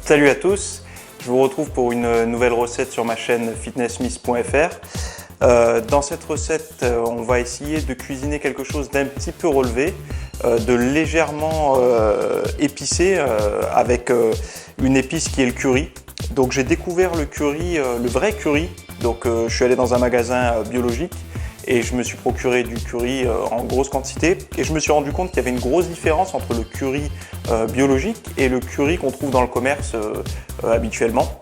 Salut à tous, je vous retrouve pour une nouvelle recette sur ma chaîne fitnessmiss.fr. Dans cette recette, on va essayer de cuisiner quelque chose d'un petit peu relevé, de légèrement épicé avec une épice qui est le curry. Donc j'ai découvert le curry, le vrai curry. Donc je suis allé dans un magasin biologique et je me suis procuré du curry en grosse quantité et je me suis rendu compte qu'il y avait une grosse différence entre le curry biologique et le curry qu'on trouve dans le commerce habituellement.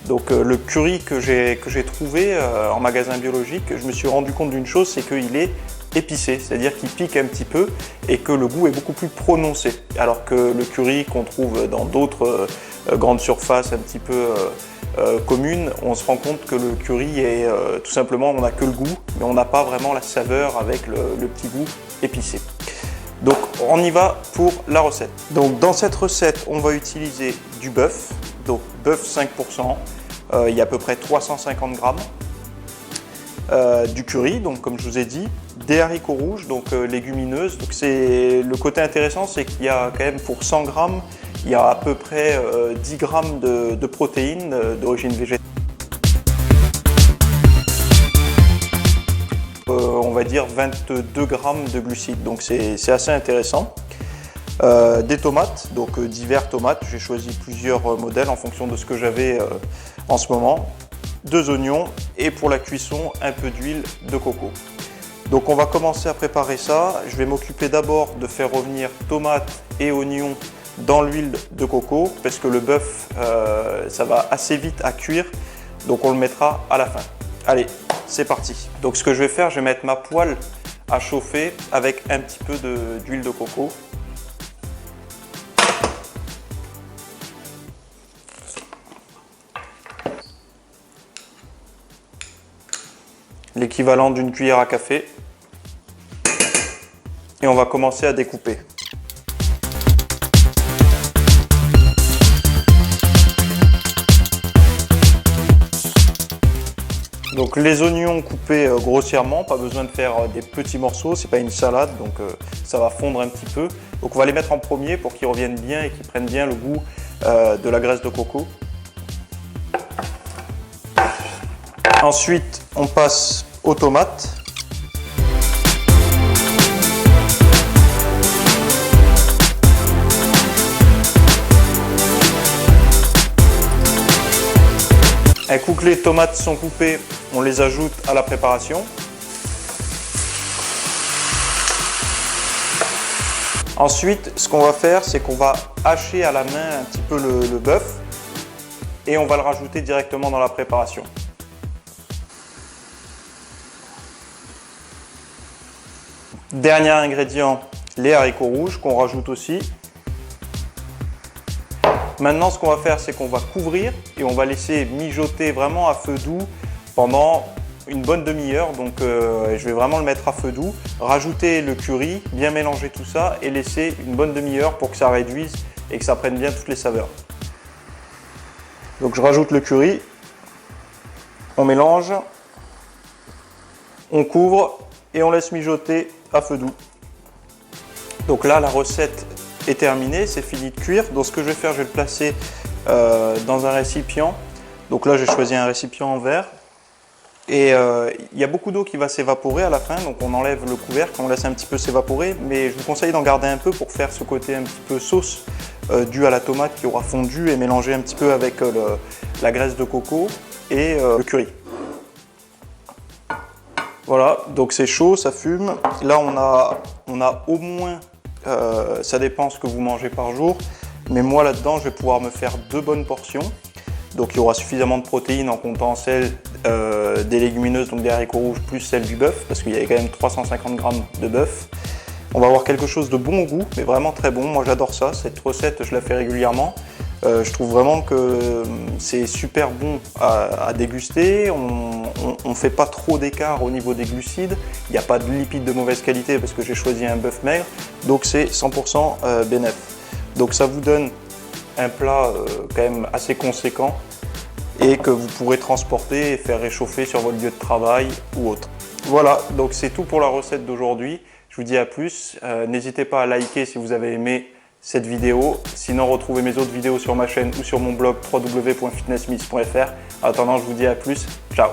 Donc le curry que j'ai trouvé en magasin biologique, je me suis rendu compte d'une chose, c'est qu'il est épicé, c'est-à-dire qu'il pique un petit peu et que le goût est beaucoup plus prononcé. Alors que le curry qu'on trouve dans d'autres grandes surfaces un petit peu communes, on se rend compte que le curry est tout simplement, on n'a que le goût, mais on n'a pas vraiment la saveur avec le petit goût épicé. Donc on y va pour la recette. Donc dans cette recette, on va utiliser du bœuf, donc bœuf 5%, il y a à peu près 350 grammes. Du curry, donc comme je vous ai dit, des haricots rouges, donc légumineuses. Donc le côté intéressant, c'est qu'il y a quand même pour 100 grammes, il y a à peu près 10 grammes de protéines d'origine végétale. On va dire 22 grammes de glucides, donc c'est assez intéressant. Des tomates, donc divers tomates, j'ai choisi plusieurs modèles en fonction de ce que j'avais en ce moment. 2 oignons et pour la cuisson un peu d'huile de coco. Donc on va commencer à préparer ça. Je vais m'occuper d'abord de faire revenir tomates et oignons dans l'huile de coco parce que le bœuf ça va assez vite à cuire, donc on le mettra à la fin. Allez, c'est parti. Donc ce que je vais faire, je vais mettre ma poêle à chauffer avec un petit peu d'huile de coco. L'équivalent d'une cuillère à café. Et on va commencer à découper. Donc les oignons coupés grossièrement, pas besoin de faire des petits morceaux, c'est pas une salade, donc ça va fondre un petit peu. Donc on va les mettre en premier pour qu'ils reviennent bien et qu'ils prennent bien le goût de la graisse de coco. Ensuite, on passe aux tomates. Un coup que les tomates sont coupées, on les ajoute à la préparation. Ensuite, ce qu'on va faire, c'est qu'on va hacher à la main un petit peu le bœuf et on va le rajouter directement dans la préparation. Dernier ingrédient, les haricots rouges qu'on rajoute aussi. Maintenant, ce qu'on va faire, c'est qu'on va couvrir et on va laisser mijoter vraiment à feu doux pendant une bonne demi-heure. Donc, je vais vraiment le mettre à feu doux. Rajouter le curry, bien mélanger tout ça et laisser une bonne demi-heure pour que ça réduise et que ça prenne bien toutes les saveurs. Donc, je rajoute le curry. On mélange. On couvre et on laisse mijoter à feu doux. Donc là, la recette est terminée, c'est fini de cuire. Donc ce que je vais faire, je vais le placer dans un récipient. Donc là, j'ai choisi un récipient en verre. Et il y a beaucoup d'eau qui va s'évaporer à la fin, donc on enlève le couvercle, on laisse un petit peu s'évaporer. Mais je vous conseille d'en garder un peu pour faire ce côté un petit peu sauce dû à la tomate qui aura fondu et mélangé un petit peu avec la graisse de coco et le curry. Voilà, donc c'est chaud, ça fume. Là, on a au moins, ça dépend ce que vous mangez par jour, mais moi là-dedans, je vais pouvoir me faire 2 bonnes portions. Donc il y aura suffisamment de protéines en comptant celle des légumineuses, donc des haricots rouges, plus celle du bœuf, parce qu'il y a quand même 350 grammes de bœuf. On va avoir quelque chose de bon au goût, mais vraiment très bon. Moi j'adore ça, cette recette, je la fais régulièrement. Je trouve vraiment que c'est super bon à déguster. On ne fait pas trop d'écart au niveau des glucides. Il n'y a pas de lipides de mauvaise qualité parce que j'ai choisi un bœuf maigre. Donc c'est 100% bénéf. Donc ça vous donne un plat quand même assez conséquent et que vous pourrez transporter et faire réchauffer sur votre lieu de travail ou autre. Voilà, donc c'est tout pour la recette d'aujourd'hui. Je vous dis à plus. N'hésitez pas à liker si vous avez aimé cette vidéo. Sinon, retrouvez mes autres vidéos sur ma chaîne ou sur mon blog www.fitnessmiss.fr. En attendant, je vous dis à plus. Ciao!